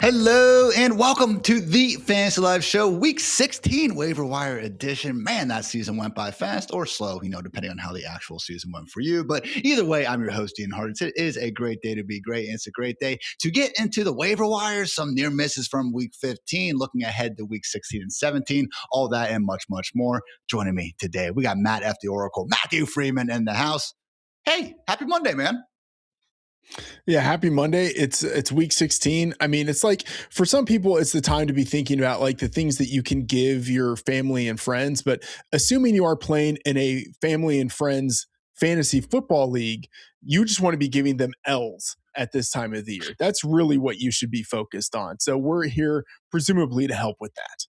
Hello and welcome to the Fantasy Live Show, Week 16 Waiver Wire Edition. Man, that season went by fast or slow, depending on how the actual season went for you. But either way, I'm your host, Ian Hartitz. It is a great day to be great, and it's a great day to get into the waiver wires, some near misses from Week 15, looking ahead to Week 16 and 17, all that and much, much more. Joining me today, we got Matt F. the Oracle, Matthew Freedman in the house. Hey, happy Monday, man. Yeah, happy Monday. It's week 16. I mean, it's like for some people, it's the time to be thinking about like the things that you can give your family and friends. But assuming you are playing in a family and friends fantasy football league, you just want to be giving them L's at this time of the year. That's really what you should be focused on. So we're here presumably to help with that.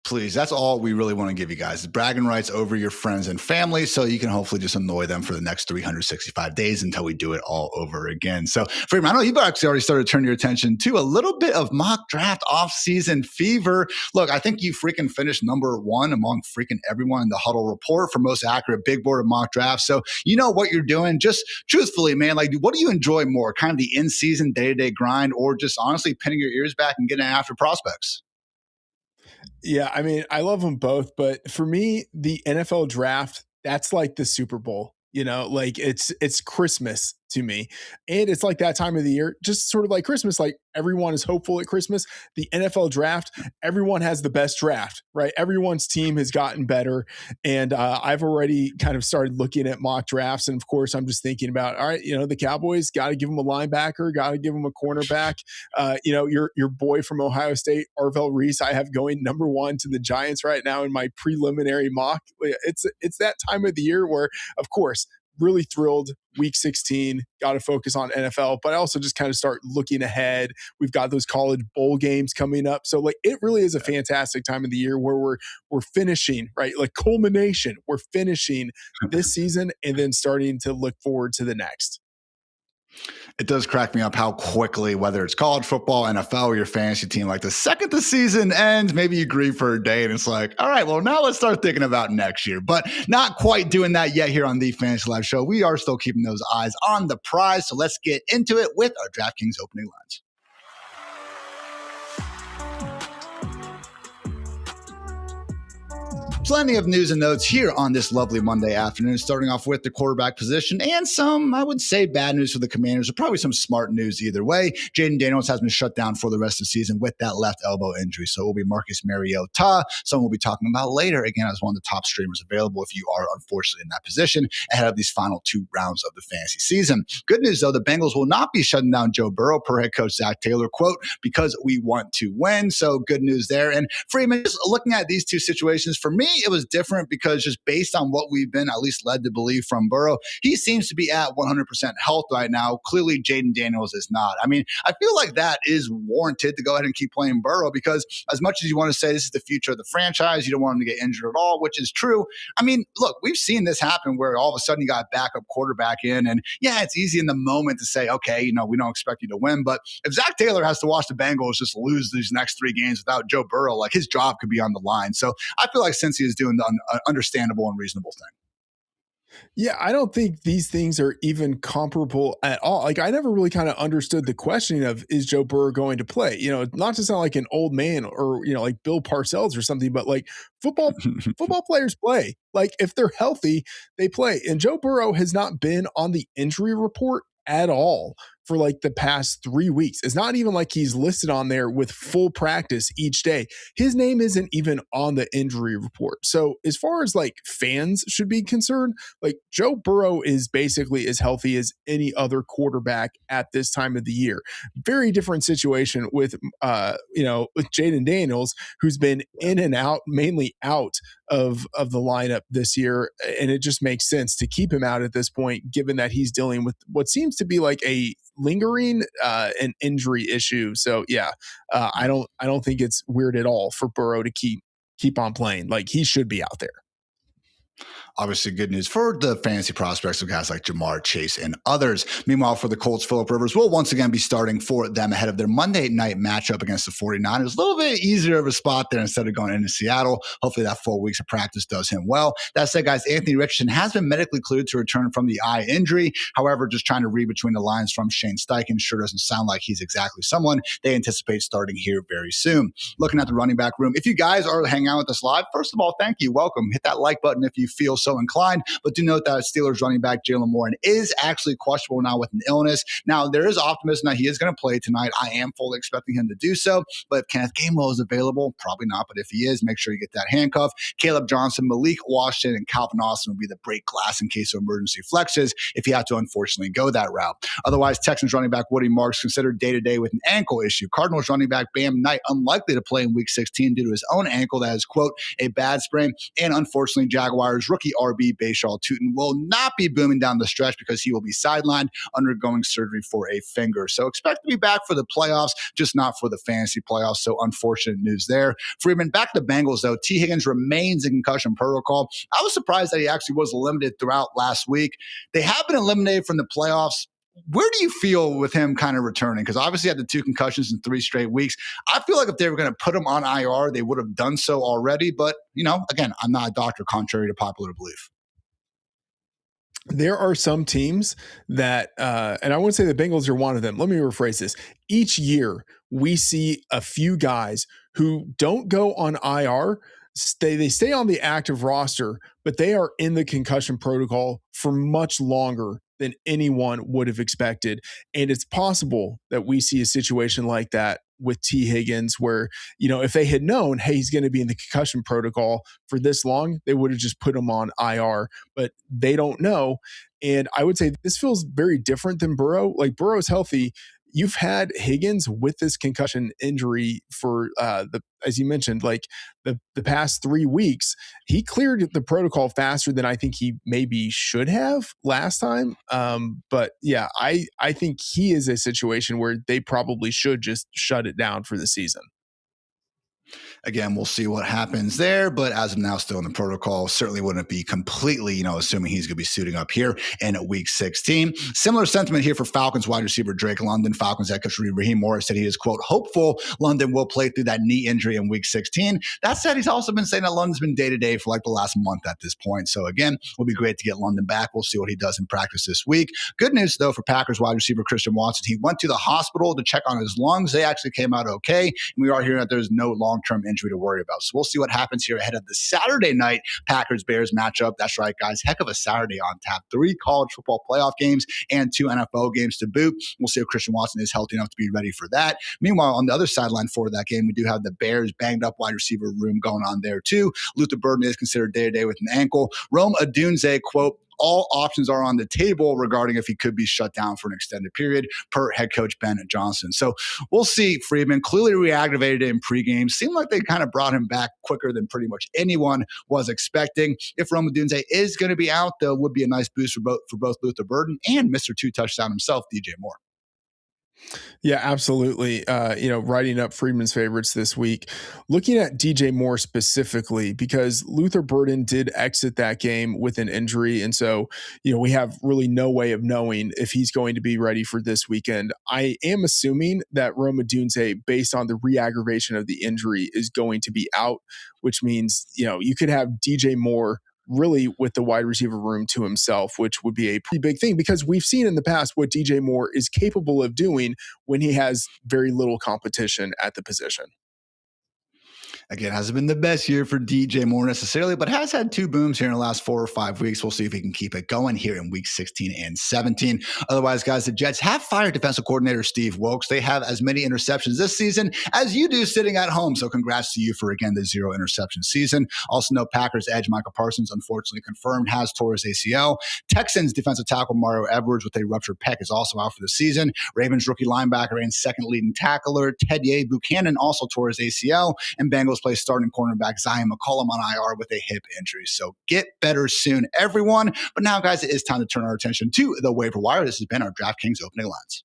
Please, that's all we really want to give you guys is bragging rights over your friends and family so you can hopefully just annoy them for the next 365 days until we do it all over again. So, Freeman, I know you've actually already started to turn your attention to a little bit of mock draft offseason fever. Look, I think you freaking finished number one among freaking everyone in the Huddle report for most accurate big board of mock drafts. So you know what you're doing. Just truthfully, man, like what do you enjoy more? Kind of the in-season day-to-day grind or just honestly pinning your ears back and getting after prospects? Yeah, I mean, I love them both, but for me, the NFL draft, that's like the Super Bowl. Like it's Christmas to me. And it's like that time of the year, just sort of like Christmas, like everyone is hopeful at Christmas. The NFL draft, everyone has the best draft, right? Everyone's team has gotten better. And I've already kind of started looking at mock drafts. And of course, I'm just thinking about, all right, the Cowboys got to give them a linebacker, got to give them a cornerback. Your boy from Ohio State, Arvell Reese, I have going number one to the Giants right now in my preliminary mock. It's that time of the year where, of course, really thrilled. Week 16, got to focus on NFL, but I also just kind of start looking ahead. We've got those college bowl games coming up. So like it really is a fantastic time of the year where we're finishing, right? Like culmination. We're finishing this season and then starting to look forward to the next. It does crack me up how quickly, whether it's college football, NFL, or your fantasy team, like the second the season ends, maybe you grieve for a day and it's like, all right, well, now let's start thinking about next year. But not quite doing that yet here on the Fantasy Live Show. We are still keeping those eyes on the prize. So let's get into it with our DraftKings opening lines. Plenty of news and notes here on this lovely Monday afternoon, starting off with the quarterback position and some, I would say, bad news for the Commanders, or probably some smart news either way. Jaden Daniels has been shut down for the rest of the season with that left elbow injury. So it will be Marcus Mariota, someone we'll be talking about later, again, as one of the top streamers available if you are unfortunately in that position ahead of these final two rounds of the fantasy season. Good news, though, the Bengals will not be shutting down Joe Burrow, per head coach Zach Taylor, quote, because we want to win. So good news there. And Freeman, just looking at these two situations, for me, it was different because just based on what we've been at least led to believe from Burrow, he seems to be at 100% health right now. Clearly, Jaden Daniels is not. I mean, I feel like that is warranted to go ahead and keep playing Burrow because as much as you want to say this is the future of the franchise, you don't want him to get injured at all, which is true. I mean, look, we've seen this happen where all of a sudden you got a backup quarterback in and yeah, it's easy in the moment to say, okay, we don't expect you to win. But if Zach Taylor has to watch the Bengals just lose these next three games without Joe Burrow, like his job could be on the line. So I feel like Cincy is doing the understandable and reasonable thing. Yeah, I don't think these things are even comparable at all. Like, I never really kind of understood the questioning of, is Joe Burrow going to play? Not to sound like an old man or, like Bill Parcells or something, but like football players play. Like, if they're healthy, they play. And Joe Burrow has not been on the injury report at all for like the past 3 weeks. It's not even like he's listed on there with full practice each day. His name isn't even on the injury report. So as far as like fans should be concerned, like Joe Burrow is basically as healthy as any other quarterback at this time of the year. Very different situation with with Jaden Daniels, who's been in and out, mainly out of the lineup this year. And it just makes sense to keep him out at this point, given that he's dealing with what seems to be like a lingering an injury issue. So yeah, I don't think it's weird at all for Burrow to keep on playing. Like he should be out there. Obviously, good news for the fantasy prospects of guys like Jamar Chase and others. Meanwhile, for the Colts, Phillip Rivers will once again be starting for them ahead of their Monday night matchup against the 49ers. A little bit easier of a spot there instead of going into Seattle. Hopefully that 4 weeks of practice does him well. That said, guys, Anthony Richardson has been medically cleared to return from the eye injury. However, just trying to read between the lines from Shane Steichen, sure doesn't sound like he's exactly someone they anticipate starting here very soon. Looking at the running back room, if you guys are hanging out with us live, first of all, thank you. Welcome. Hit that like button if you feel so inclined. But do note that Steelers running back Jalen Warren is actually questionable now with an illness. Now, there is optimism that he is going to play tonight. I am fully expecting him to do so. But if Kenneth Gainwell is available, probably not. But if he is, make sure you get that handcuff. Caleb Johnson, Malik Washington, and Calvin Austin will be the break glass in case of emergency flexes if you have to unfortunately go that route. Otherwise, Texans running back Woody Marks considered day-to-day with an ankle issue. Cardinals running back Bam Knight unlikely to play in Week 16 due to his own ankle that is, quote, a bad sprain. And unfortunately, Jaguars rookie RB Bashaw Tootin will not be booming down the stretch because he will be sidelined undergoing surgery for a finger. So expect to be back for the playoffs, just not for the fantasy playoffs. So unfortunate news there. Freedman, back to the Bengals, though. T. Higgins remains in concussion protocol. I was surprised that he actually was limited throughout last week. They have been eliminated from the playoffs. Where do you feel with him kind of returning? Because obviously he had the 2 concussions in 3 straight weeks. I feel like if they were going to put him on IR, they would have done so already. But, again, I'm not a doctor, contrary to popular belief. There are some teams that, and I wouldn't say the Bengals are one of them. Let me rephrase this. Each year, we see a few guys who don't go on IR. They stay on the active roster, but they are in the concussion protocol for much longer than anyone would have expected. And it's possible that we see a situation like that with T. Higgins where, if they had known, hey, he's going to be in the concussion protocol for this long, they would have just put him on IR, but they don't know. And I would say this feels very different than Burrow. Like Burrow's healthy. You've had Higgins with this concussion injury for as you mentioned, like the past 3 weeks. He cleared the protocol faster than I think he maybe should have last time. But yeah, I think he is a situation where they probably should just shut it down for the season. Again, we'll see what happens there. But as of now, still in the protocol, certainly wouldn't be completely, assuming he's going to be suiting up here in Week 16. Similar sentiment here for Falcons wide receiver Drake London. Falcons head coach Raheem Morris said he is, quote, hopeful London will play through that knee injury in Week 16. That said, he's also been saying that London's been day-to-day for like the last month at this point. So again, it'll be great to get London back. We'll see what he does in practice this week. Good news, though, for Packers wide receiver Christian Watson. He went to the hospital to check on his lungs. They actually came out okay. And we are hearing that there's no long-term injury to worry about. So we'll see what happens here ahead of the Saturday night Packers-Bears matchup. That's right, guys. Heck of a Saturday on tap. 3 college football playoff games and 2 NFL games to boot. We'll see if Christian Watson is healthy enough to be ready for that. Meanwhile, on the other sideline for that game, we do have the Bears banged up wide receiver room going on there too. Luther Burden is considered day-to-day with an ankle. Rome Odunze, quote, all options are on the table regarding if he could be shut down for an extended period per head coach Ben Johnson. So we'll see. Freedman clearly reactivated in pregame. Seemed like they kind of brought him back quicker than pretty much anyone was expecting. If Rome Odunze is going to be out, though, would be a nice boost for both Luther Burden and Mr. 2-touchdown himself, DJ Moore. Yeah, absolutely. Writing up Freedman's favorites this week, looking at DJ Moore specifically, because Luther Burden did exit that game with an injury. And so, we have really no way of knowing if he's going to be ready for this weekend. I am assuming that Rome Odunze, based on the re-aggravation of the injury, is going to be out, which means, you could have DJ Moore really with the wide receiver room to himself, which would be a pretty big thing because we've seen in the past what DJ Moore is capable of doing when he has very little competition at the position. Again, hasn't been the best year for DJ Moore necessarily, but has had 2 booms here in the last 4 or 5 weeks. We'll see if he can keep it going here in Week 16 and 17. Otherwise, guys, the Jets have fired defensive coordinator Steve Wilks. They have as many interceptions this season as you do sitting at home. So congrats to you for, again, the 0 interception season. Also know Packers edge Michael Parsons, unfortunately confirmed, has tore his ACL. Texans defensive tackle Mario Edwards with a ruptured pec is also out for the season. Ravens rookie linebacker and second leading tackler Tedye Buchanan also tore his ACL. And Bengals play starting cornerback Zion McCollum on IR with a hip injury. So get better soon, everyone. But now, guys, it is time to turn our attention to the waiver wire. This has been our DraftKings opening lines.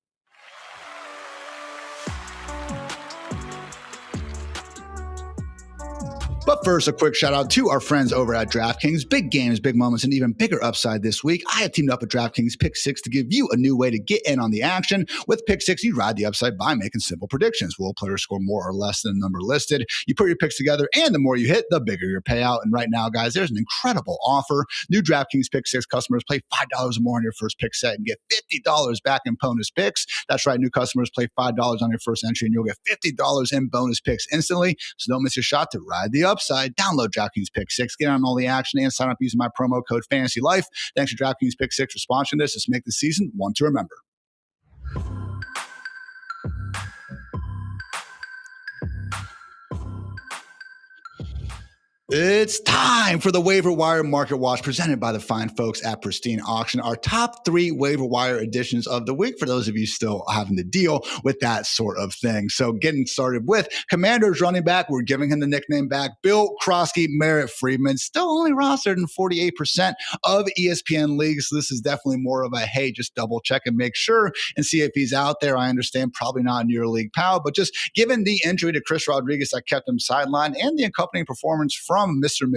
But first, a quick shout out to our friends over at DraftKings. Big games, big moments, and even bigger upside this week. I have teamed up with DraftKings Pick 6 to give you a new way to get in on the action. With Pick 6, you ride the upside by making simple predictions. Will players score more or less than the number listed? You put your picks together, and the more you hit, the bigger your payout. And right now, guys, there's an incredible offer. New DraftKings Pick 6 customers play $5 or more on your first pick set and get $50 back in bonus picks. That's right, new customers play $5 on your first entry, and you'll get $50 in bonus picks instantly. So don't miss your shot to ride the upside. Download DraftKings Pick 6, get on all the action, and sign up using my promo code FANTASYLIFE. Thanks to DraftKings Pick 6 for sponsoring this. Let's make the season one to remember. It's time for the Waiver Wire Market Watch presented by the fine folks at Pristine Auction. Our top 3 Waiver Wire editions of the week for those of you still having to deal with that sort of thing. So getting started with Commanders running back. We're giving him the nickname back. Bill Krosky, Merritt Freedman, still only rostered in 48% of ESPN leagues. So this is definitely more of a, hey, just double check and make sure and see if he's out there. I understand probably not in your league, pal, but just given the injury to Chris Rodriguez that kept him sidelined and the accompanying performance from Mr.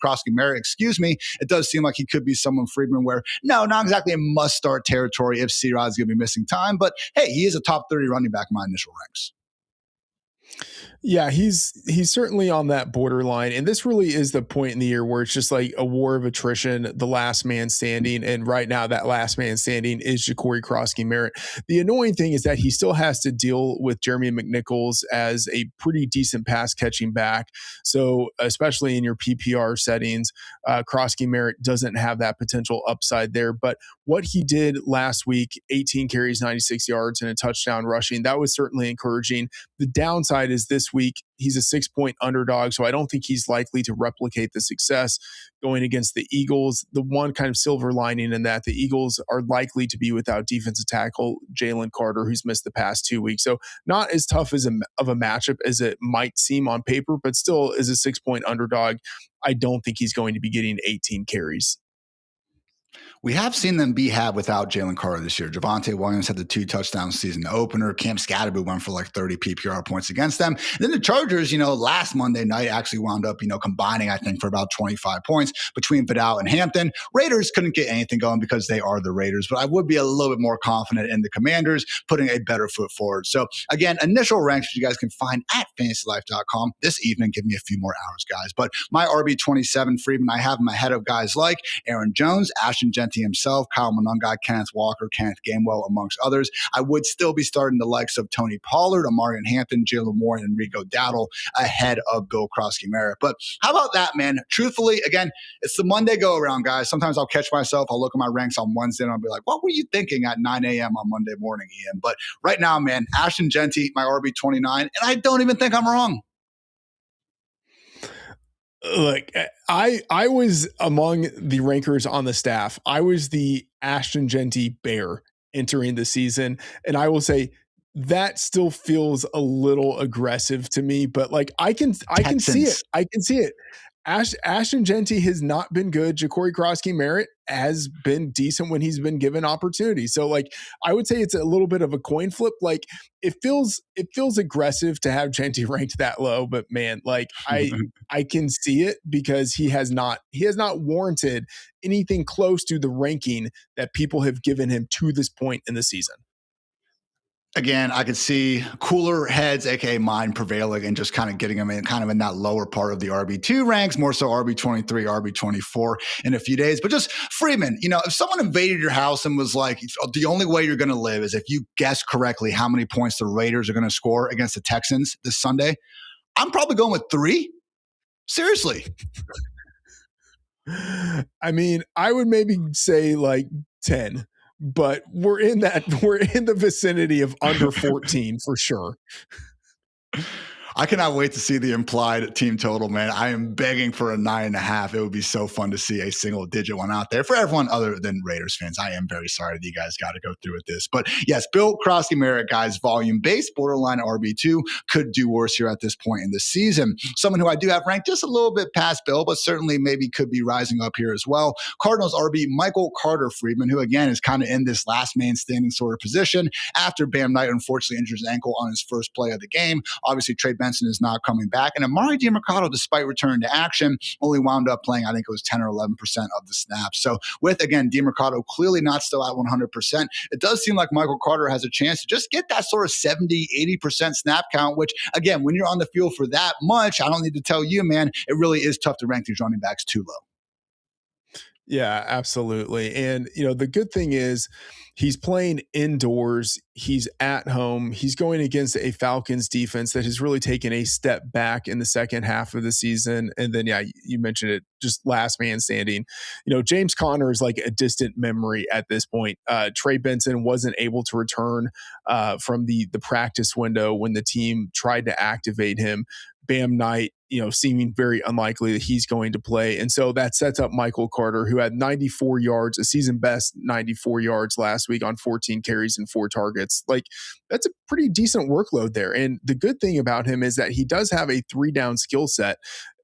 Krosky Merritt, it does seem like he could be someone, Freedman, where no, not exactly a must-start territory if C-Rod's going to be missing time, but hey, he is a top 30 running back in my initial ranks. Yeah, he's certainly on that borderline. And this really is the point in the year where it's just like a war of attrition, the last man standing. And right now that last man standing is Ja'Cory Krosky Merritt. The annoying thing is that he still has to deal with Jeremy McNichols as a pretty decent pass catching back. So especially in your PPR settings, Krosky Merritt doesn't have that potential upside there. But what he did last week, 18 carries, 96 yards, and a touchdown rushing, that was certainly encouraging. The downside is this week, he's a 6-point underdog, so I don't think he's likely to replicate the success going against the Eagles. The one kind of silver lining in that, the Eagles are likely to be without defensive tackle Jalen Carter, who's missed the past 2 weeks. So not as tough of a matchup as it might seem on paper, but still as a 6-point underdog, I don't think he's going to be getting 18 carries. We have seen them be had without Jalen Carter this year. Javonte Williams had the 2 touchdown season opener. Cam Scatterby went for like 30 PPR points against them. And then the Chargers, last Monday night actually wound up, combining, I think, for about 25 points between Vidal and Hampton. Raiders couldn't get anything going because they are the Raiders, but I would be a little bit more confident in the Commanders putting a better foot forward. So again, initial ranks you guys can find at fantasylife.com this evening. Give me a few more hours, guys. But my RB27 Freedman, I have him ahead of guys like Aaron Jones, Ashton Genty himself, Kyle Monunga, Kenneth Walker, Kenneth Gainwell, amongst others. I would still be starting the likes of Tony Pollard, Amarian Hampton, Jalen Moore, and Rico Dowdle ahead of Bill Krosky Merritt. But how about that, man? Truthfully, again, it's the Monday go-around, guys. Sometimes I'll catch myself. I'll look at my ranks on Wednesday, and I'll be like, what were you thinking at 9 a.m. on Monday morning, Ian? But right now, man, Ashton Genty, my RB29, and I don't even think I'm wrong. Look, I was among the rankers on the staff. I was the Ashton Genty bear entering the season. And I will say that still feels a little aggressive to me, but like I can see it. I can see it. Ashton Genty has not been good. Ja'Cory Krosky Merritt has been decent when he's been given opportunity. So like I would say it's a little bit of a coin flip. Like it feels aggressive to have Genty ranked that low, but man, like I can see it because he has not warranted anything close to the ranking that people have given him to this point in the season. Again, I could see cooler heads, aka mine, prevailing and just kind of getting them in that lower part of the RB2 ranks, more so RB23, RB24 in a few days. But just Freeman, if someone invaded your house and was like, the only way you're going to live is if you guess correctly how many points the Raiders are going to score against the Texans this Sunday, I'm probably going with 3. Seriously. I mean, I would maybe say like 10. But we're in the vicinity of under 14 for sure. I cannot wait to see the implied team total, man. I am begging for a 9.5. It would be so fun to see a single digit one out there for everyone other than Raiders fans. I am very sorry that you guys got to go through with this. But yes, Bill Krosky Merritt, guys, volume-based, borderline RB2, could do worse here at this point in the season. Someone who I do have ranked just a little bit past Bill, but certainly maybe could be rising up here as well. Cardinals RB Michael Carter Freedman, who again is kind of in this last man standing sort of position after Bam Knight unfortunately injured his ankle on his first play of the game. Obviously, Trey Benson is not coming back. And Amari DiMercato, despite returning to action, only wound up playing, I think it was 10 or 11% of the snaps. So with, again, DiMercato clearly not still at 100%, it does seem like Michael Carter has a chance to just get that sort of 70, 80% snap count, which, again, when you're on the field for that much, I don't need to tell you, man, it really is tough to rank these running backs too low. Yeah, absolutely. And, the good thing is he's playing indoors. He's at home. He's going against a Falcons defense that has really taken a step back in the second half of the season. And then, yeah, you mentioned it, just last man standing. James Conner is like a distant memory at this point. Trey Benson wasn't able to return from the practice window when the team tried to activate him. Bam Knight, seeming very unlikely that he's going to play. And so that sets up Michael Carter, who had 94 yards, a season best 94 yards last week on 14 carries and 4 targets. Like, that's a pretty decent workload there. And the good thing about him is that he does have a 3-down skill set.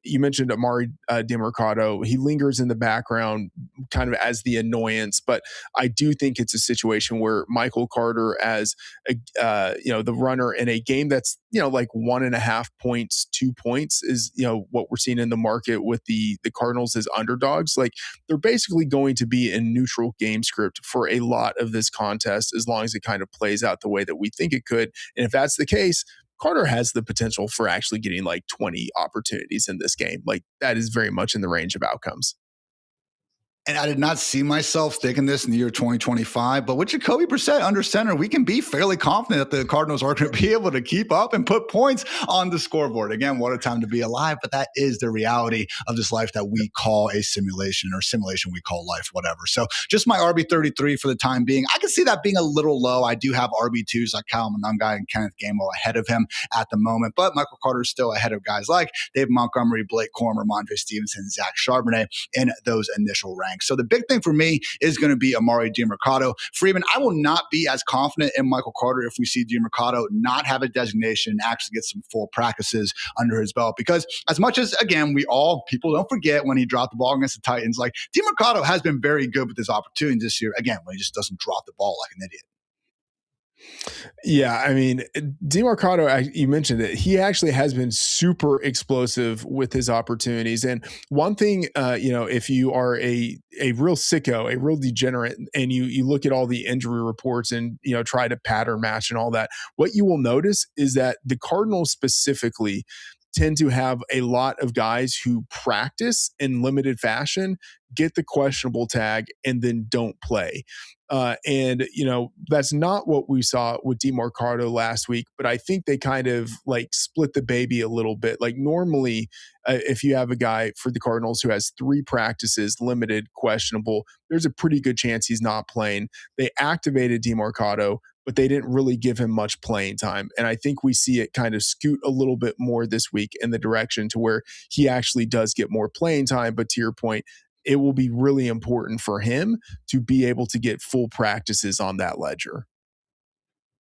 You mentioned Amari DiMercato. He lingers in the background kind of as the annoyance, but I do think it's a situation where Michael Carter as the runner in a game that's, like 1.5 points, 2 points is, what we're seeing in the market with the Cardinals as underdogs. Like, they're basically going to be in neutral game script for a lot of this contest as long as it kind of plays out the way that we think it could. And if that's the case, Carter has the potential for actually getting like 20 opportunities in this game. Like, that is very much in the range of outcomes. And I did not see myself thinking this in the year 2025, but with Jacoby Brissett under center, we can be fairly confident that the Cardinals are going to be able to keep up and put points on the scoreboard. Again, what a time to be alive, but that is the reality of this life that we call a simulation, or simulation we call life, whatever. So just my RB33 for the time being. I can see that being a little low. I do have RB2s like Kyle Monangai and Kenneth Gainwell ahead of him at the moment, but Michael Carter is still ahead of guys like Dave Montgomery, Blake Corum, Ramondre Stevenson, Zach Charbonnet in those initial ranks. So the big thing for me is going to be Amari DiMercato. Freeman, I will not be as confident in Michael Carter if we see DiMercato not have a designation and actually get some full practices under his belt. Because as much as, again, people don't forget when he dropped the ball against the Titans, like DiMercato has been very good with his opportunities this year. Again, when he just doesn't drop the ball like an idiot. Yeah, I mean, DiMercato, you mentioned it. He actually has been super explosive with his opportunities. And one thing, if you are a real sicko, a real degenerate, and you look at all the injury reports and, try to pattern match and all that, what you will notice is that the Cardinals specifically tend to have a lot of guys who practice in limited fashion, get the questionable tag, and then don't play. That's not what we saw with DiMercato last week, but I think they kind of like split the baby a little bit. Like, normally, if you have a guy for the Cardinals who has 3 practices, limited, questionable, there's a pretty good chance he's not playing. They activated DiMercato, but they didn't really give him much playing time. And I think we see it kind of scoot a little bit more this week in the direction to where he actually does get more playing time. But to your point, it will be really important for him to be able to get full practices on that ledger.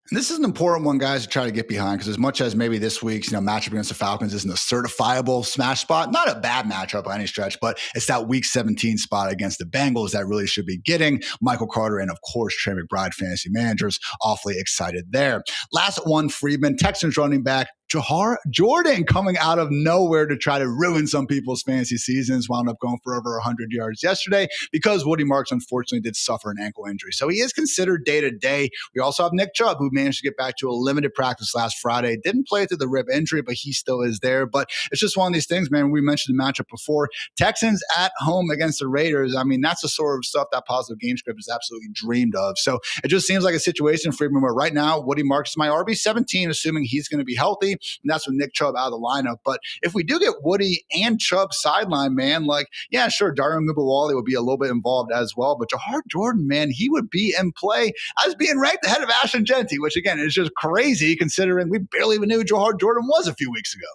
And this is an important one, guys, to try to get behind, because as much as maybe this week's matchup against the Falcons isn't a certifiable smash spot, not a bad matchup by any stretch, but it's that week 17 spot against the Bengals that really should be getting Michael Carter and, of course, Trey McBride fantasy managers awfully excited there. Last one, Freedman, Texans running back Jahar Jordan, coming out of nowhere to try to ruin some people's fantasy seasons, wound up going for over 100 yards yesterday because Woody Marks unfortunately did suffer an ankle injury. So he is considered day-to-day. We also have Nick Chubb, who managed to get back to a limited practice last Friday. Didn't play through the rib injury, but he still is there. But it's just one of these things, man. We mentioned the matchup before. Texans at home against the Raiders. I mean, that's the sort of stuff that positive game script is absolutely dreamed of. So it just seems like a situation, Freeman, where right now Woody Marks is my RB17, assuming he's going to be healthy. And that's with Nick Chubb out of the lineup. But if we do get Woody and Chubb sideline, man, like, yeah, sure, Darian Mubawali would be a little bit involved as well. But Jahar Jordan, man, he would be in play as being ranked ahead of Ashton Genty, which, again, is just crazy considering we barely even knew who Jahar Jordan was a few weeks ago.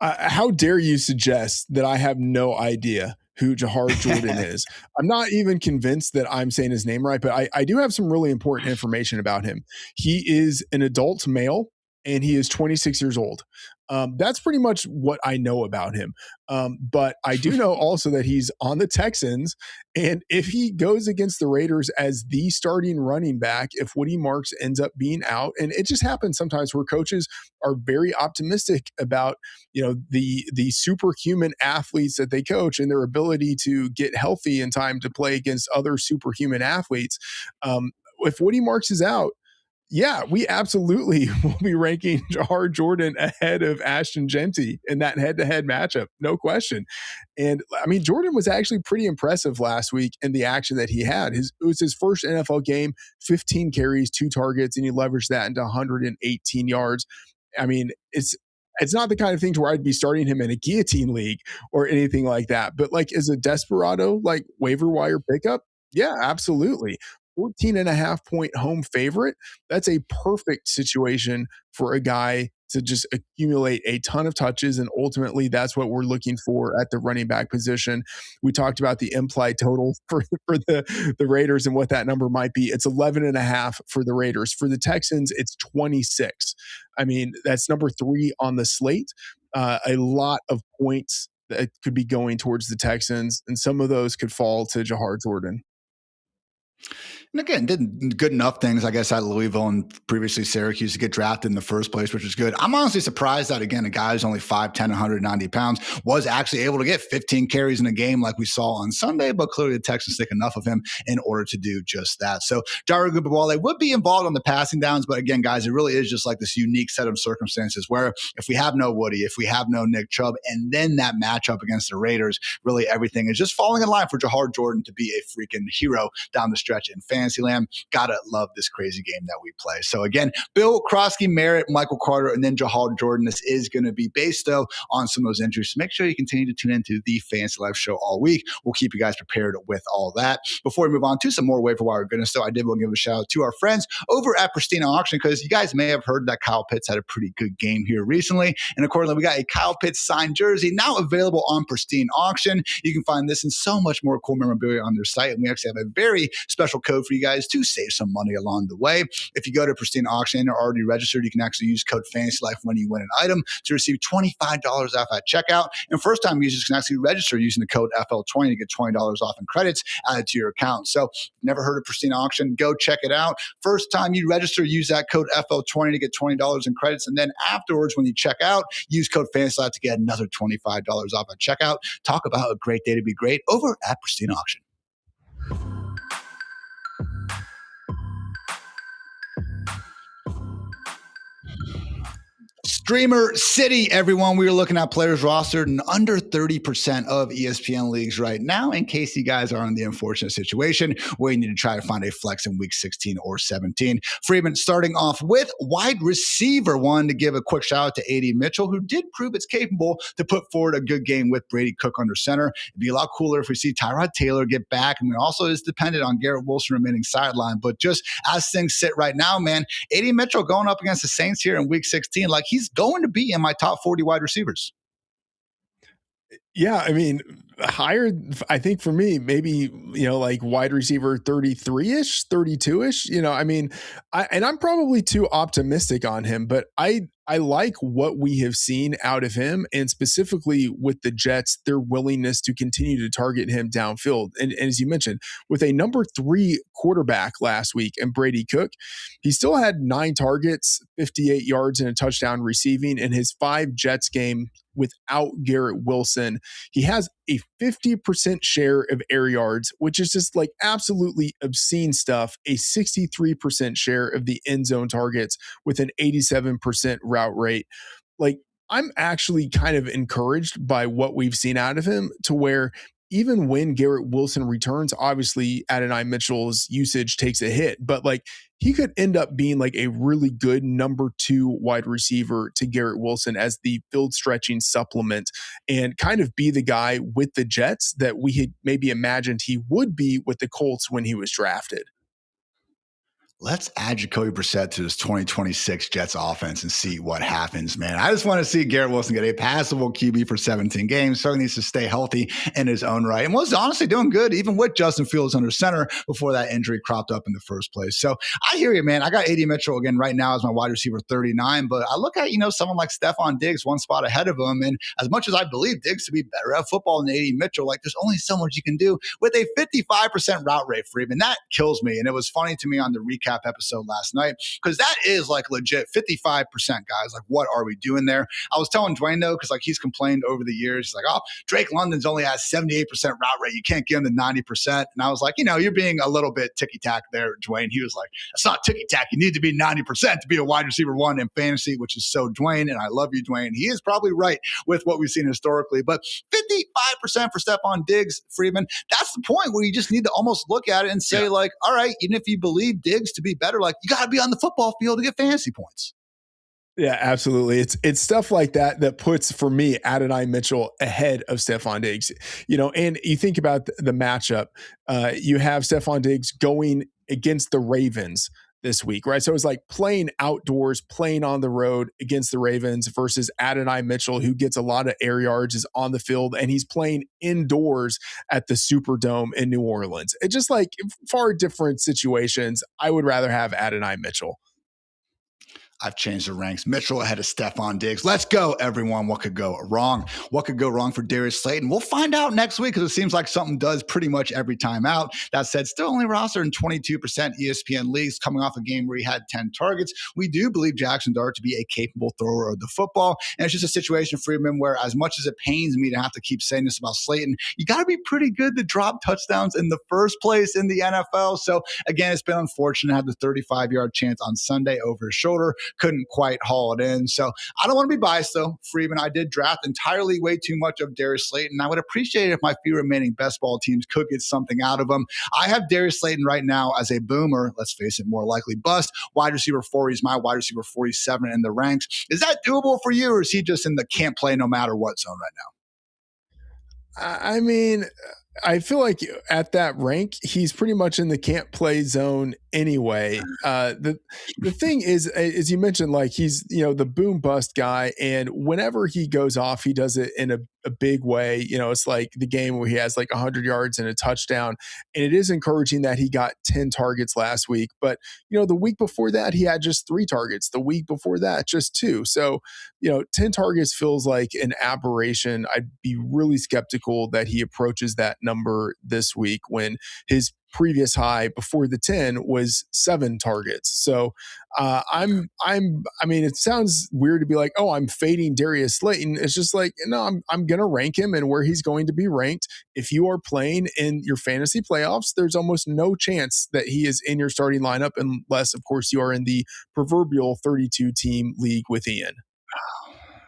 How dare you suggest that I have no idea who Jahar Jordan is? I'm not even convinced that I'm saying his name right, but I do have some really important information about him. He is an adult male, and he is 26 years old. That's pretty much what I know about him. But I do know also that he's on the Texans. And if he goes against the Raiders as the starting running back, if Woody Marks ends up being out, and it just happens sometimes where coaches are very optimistic about, the superhuman athletes that they coach and their ability to get healthy in time to play against other superhuman athletes. If Woody Marks is out, yeah, we absolutely will be ranking Jahar Jordan ahead of Ashton Genty in that head-to-head matchup, no question. And I mean, Jordan was actually pretty impressive last week in the action that he had. It was his first NFL game, 15 carries, 2 targets, and he leveraged that into 118 yards. I mean, it's not the kind of thing to where I'd be starting him in a guillotine league or anything like that. But like as a desperado, like waiver wire pickup, yeah, absolutely. 14.5-point home favorite. That's a perfect situation for a guy to just accumulate a ton of touches. And ultimately, that's what we're looking for at the running back position. We talked about the implied total for the Raiders and what that number might be. It's 11.5 for the Raiders. For the Texans, it's 26. I mean, that's number 3 on the slate. A lot of points that could be going towards the Texans, and some of those could fall to Jahar Jordan. And again, did good enough things, I guess, at Louisville and previously Syracuse to get drafted in the first place, which was good. I'm honestly surprised that, again, a guy who's only 5'10", 190 pounds was actually able to get 15 carries in a game like we saw on Sunday, but clearly the Texans stick enough of him in order to do just that. So Jahar Jordan would be involved on the passing downs, but again, guys, it really is just like this unique set of circumstances where if we have no Woody, if we have no Nick Chubb, and then that matchup against the Raiders, really everything is just falling in line for Jahar Jordan to be a freaking hero down the stretch in Fantasyland. Gotta love this crazy game that we play. So again, Bill, Krosky, Merritt, Michael Carter, and then Jahar Jordan. This is going to be based, though, on some of those injuries. So make sure you continue to tune into the Fantasy Life show all week. We'll keep you guys prepared with all that. Before we move on to some more waiver wire goodness, though, I did want to give a shout out to our friends over at Pristine Auction, because you guys may have heard that Kyle Pitts had a pretty good game here recently. And accordingly, we got a Kyle Pitts signed jersey now available on Pristine Auction. You can find this and so much more cool memorabilia on their site. And we actually have a very special code for you guys to save some money along the way. If you go to Pristine Auction and are already registered, you can actually use code FANTASYLIFE when you win an item to receive $25 off at checkout. And first-time users can actually register using the code FL20 to get $20 off in credits added to your account. So, never heard of Pristine Auction? Go check it out. First time you register, use that code FL20 to get $20 in credits. And then afterwards, when you check out, use code FANTASYLIFE to get another $25 off at checkout. Talk about a great day to be great over at Pristine Auction. Streamer City, everyone. We are looking at players rostered in under 30% of ESPN leagues right now, in case you guys are in the unfortunate situation where you need to try to find a flex in week 16 or 17. Freedman, starting off with wide receiver, wanted to give a quick shout out to A.D. Mitchell, who did prove it's capable to put forward a good game with Brady Cook under center. It'd be a lot cooler if we see Tyrod Taylor get back. I mean, also is dependent on Garrett Wilson remaining sidelined, but just as things sit right now, man, A.D. Mitchell going up against the Saints here in week 16, like he's going to be in my top 40 wide receivers. Yeah, I mean, higher, I think for me, maybe, like wide receiver 33-ish, 32-ish, I mean, I'm probably too optimistic on him, but I like what we have seen out of him, and specifically with the Jets, their willingness to continue to target him downfield. And as you mentioned, with a number 3 quarterback last week and Brady Cook, he still had 9 targets, 58 yards, and a touchdown receiving in his 5 Jets game without Garrett Wilson. He has a 50% share of air yards, which is just like absolutely obscene stuff. A 63% share of the end zone targets with an 87% route rate. Like, I'm actually kind of encouraged by what we've seen out of him, to where even when Garrett Wilson returns, obviously Adonai Mitchell's usage takes a hit, but like he could end up being like a really good number 2 wide receiver to Garrett Wilson as the field stretching supplement, and kind of be the guy with the Jets that we had maybe imagined he would be with the Colts when he was drafted. Let's add Jacoby Brissett to this 2026 Jets offense and see what happens, man. I just want to see Garrett Wilson get a passable QB for 17 games. So he needs to stay healthy in his own right. And was honestly doing good, even with Justin Fields under center before that injury cropped up in the first place. So I hear you, man. I got AD Mitchell again right now as my wide receiver 39, but I look at, someone like Stephon Diggs one spot ahead of him. And as much as I believe Diggs to be better at football than AD Mitchell, like there's only so much you can do with a 55% route rate, Freedman. That kills me. And it was funny to me on the recap episode last night because that is like legit 55%, guys. Like, what are we doing there? I was telling Dwayne though, because like he's complained over the years, he's like, oh, Drake London's only has 78% route rate. You can't give him the 90%. And I was like, you're being a little bit ticky tack there, Dwayne. He was like, it's not ticky tack. You need to be 90% to be a wide receiver one in fantasy, which is so Dwayne. And I love you, Dwayne. He is probably right with what we've seen historically, but 55% for Stephon Diggs, Freeman. That's the point where you just need to almost look at it and say, like, all right, even if you believe Diggs to be better, like you got to be on the football field to get fantasy points. Yeah, absolutely. It's stuff like that puts, for me, Adonai Mitchell ahead of Stephon Diggs. And you think about the matchup. You have Stephon Diggs going against the Ravens this week, right? So it's like playing outdoors, playing on the road against the Ravens versus Adonai Mitchell, who gets a lot of air yards, is on the field, and he's playing indoors at the Superdome in New Orleans. It's just like far different situations. I would rather have Adonai Mitchell. I've changed the ranks. Mitchell ahead of Stephon Diggs. Let's go, everyone. What could go wrong? What could go wrong for Darius Slayton? We'll find out next week because it seems like something does pretty much every time out. That said, still only rostered in 22% ESPN leagues, coming off a game where he had 10 targets. We do believe Jackson Dart to be a capable thrower of the football. And it's just a situation, Freeman, where as much as it pains me to have to keep saying this about Slayton, you got to be pretty good to drop touchdowns in the first place in the NFL. So again, it's been unfortunate. Had the 35-yard chance on Sunday over his shoulder. Couldn't quite haul it in. So I don't want to be biased though, Freeman. I did draft entirely way too much of Darius Slayton. I would appreciate it if my few remaining best ball teams could get something out of him. I have Darius Slayton right now as a boomer. Let's face it, more likely bust. Wide receiver 4, he's my wide receiver 47 in the ranks. Is that doable for you, or is he just in the can't play no matter what zone right now? I mean, I feel like at that rank, he's pretty much in the can't play zone anyway. The thing is, as you mentioned, like he's, the boom bust guy. And whenever he goes off, he does it in a big way. It's like the game where he has like 100 yards and a touchdown. And it is encouraging that he got 10 targets last week. But, the week before that, he had just 3 targets. The week before that, just 2. So, 10 targets feels like an aberration. I'd be really skeptical that he approaches that number this week when his previous high before the 10 was 7 targets. So I mean, it sounds weird to be like, oh, I'm fading Darius Slayton. It's just like, no, I'm going to rank him and where he's going to be ranked. If you are playing in your fantasy playoffs, there's almost no chance that he is in your starting lineup unless, of course, you are in the proverbial 32 team league with Ian.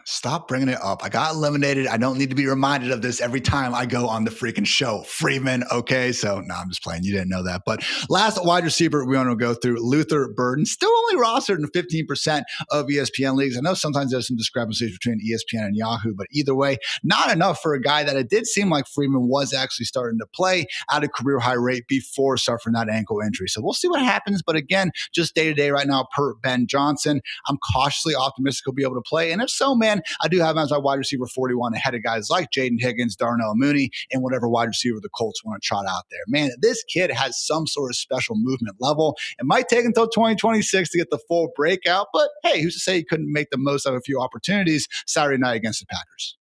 Stop bringing it up. I got eliminated. I don't need to be reminded of this every time I go on the freaking show. Freeman, okay? So, no, I'm just playing. You didn't know that. But last wide receiver we want to go through, Luther Burden. Still only rostered in 15% of ESPN leagues. I know sometimes there's some discrepancies between ESPN and Yahoo, but either way, not enough for a guy that it did seem like Freeman was actually starting to play at a career high rate before suffering that ankle injury. So we'll see what happens. But again, just day-to-day right now per Ben Johnson, I'm cautiously optimistic he'll be able to play. And if so, man, I do have him as my wide receiver 41 ahead of guys like Jaden Higgins, Darnell Mooney, and whatever wide receiver the Colts want to trot out there. Man, this kid has some sort of special movement level. It might take until 2026 to get the full breakout, but hey, who's to say he couldn't make the most of a few opportunities Saturday night against the Packers?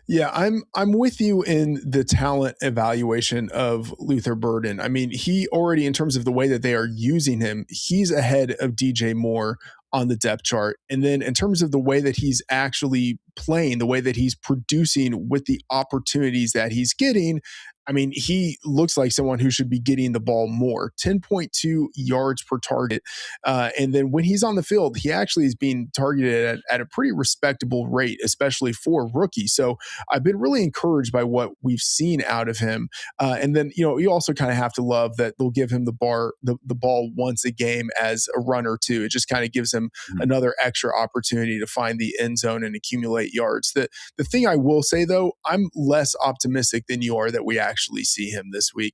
Yeah, I'm with you in the talent evaluation of Luther Burden. I mean, he already, in terms of the way that they are using him, he's ahead of DJ Moore on the depth chart. And then in terms of the way that he's actually playing, the way that he's producing with the opportunities that he's getting, I mean, he looks like someone who should be getting the ball more, 10.2 yards per target. And then when he's on the field, he actually is being targeted at a pretty respectable rate, especially for rookie. So I've been really encouraged by what we've seen out of him. And then, you also kind of have to love that they'll give him the ball once a game as a runner too. It just kind of gives him another extra opportunity to find the end zone and accumulate yards. The thing I will say though, I'm less optimistic than you are that we actually see him this week.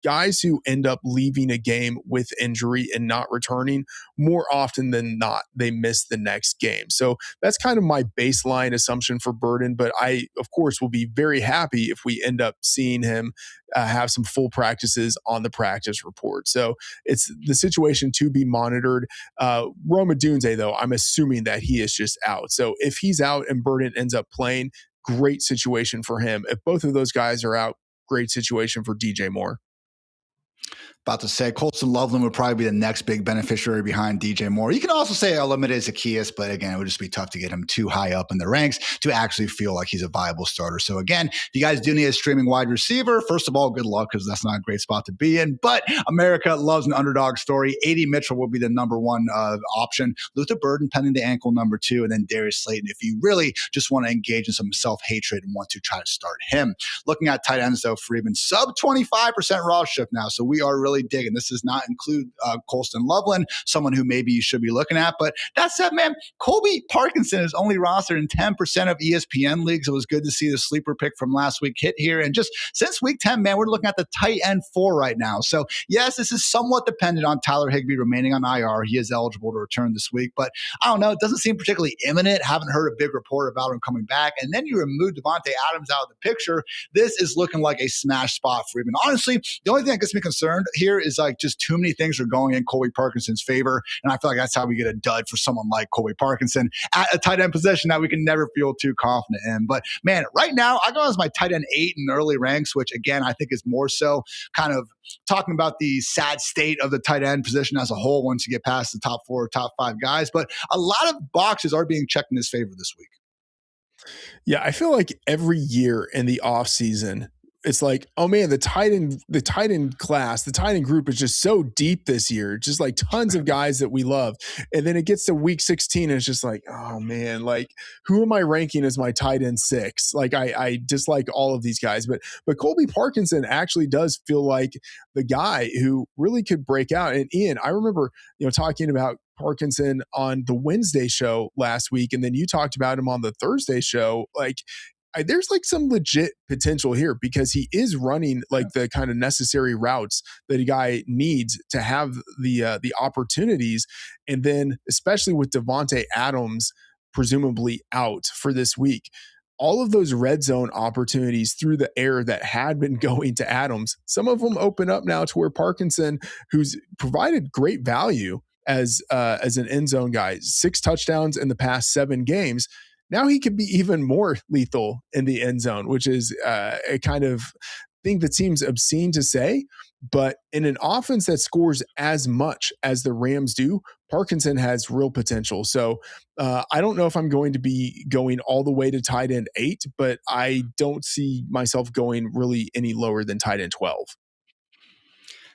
guys who end up leaving a game with injury and not returning, more often than not, they miss the next game. So that's kind of my baseline assumption for Burden. But I, of course, will be very happy if we end up seeing him have some full practices on the practice report. So it's the situation to be monitored. Roma Dunze, though, I'm assuming that he is just out. So if he's out and Burden ends up playing, great situation for him. If both of those guys are out, great situation for DJ Moore. About to say Colston Loveland would probably be the next big beneficiary behind DJ Moore. You can also say Olumide Zaccheaus, but again, it would just be tough to get him too high up in the ranks to actually feel like he's a viable starter. So again, if you guys do need a streaming wide receiver, first of all, good luck because that's not a great spot to be in. But America loves an underdog story. A.D. Mitchell will be the number one option. Luther Burden pending the ankle number 2, and then Darius Slayton if you really just want to engage in some self-hatred and want to try to start him. Looking at tight ends though, Freedman sub 25% rostership now. So we are really digging. This does not include Colston Loveland, someone who maybe you should be looking at. But that said, man, Colby Parkinson is only rostered in 10% of ESPN leagues. It was good to see the sleeper pick from last week hit here. And just since week 10, man, we're looking at the tight end 4 right now. So yes, this is somewhat dependent on Tyler Higbee remaining on IR. He is eligible to return this week, but I don't know. It doesn't seem particularly imminent. Haven't heard a big report about him coming back. And then you remove Devontae Adams out of the picture. This is looking like a smash spot for him. And honestly, the only thing that gets me concerned here is like just too many things are going in Colby Parkinson's favor. And I feel like that's how we get a dud for someone like Colby Parkinson at a tight end position that we can never feel too confident in. But man, right now I go as my tight end 8 in early ranks, which again, I think is more so kind of talking about the sad state of the tight end position as a whole once you get past the top 4 or top 5 guys. But a lot of boxes are being checked in his favor this week. Yeah, I feel like every year in the offseason, it's like, oh man, the tight end class, the tight end group is just so deep this year. Just like tons of guys that we love. And then it gets to week 16 and it's just like, oh man, like who am I ranking as my tight end 6? Like I dislike all of these guys, but Colby Parkinson actually does feel like the guy who really could break out. And Ian, I remember, talking about Parkinson on the Wednesday show last week, and then you talked about him on the Thursday show. Like, there's like some legit potential here because he is running like the kind of necessary routes that a guy needs to have the opportunities. And then especially with Devontae Adams presumably out for this week, all of those red zone opportunities through the air that had been going to Adams, some of them open up now to where Parkinson, who's provided great value as an end zone guy, 6 touchdowns in the past 7 games. Now he could be even more lethal in the end zone, which is a kind of thing that seems obscene to say. But in an offense that scores as much as the Rams do, Parkinson has real potential. So I don't know if I'm going to be going all the way to tight end 8, but I don't see myself going really any lower than tight end 12.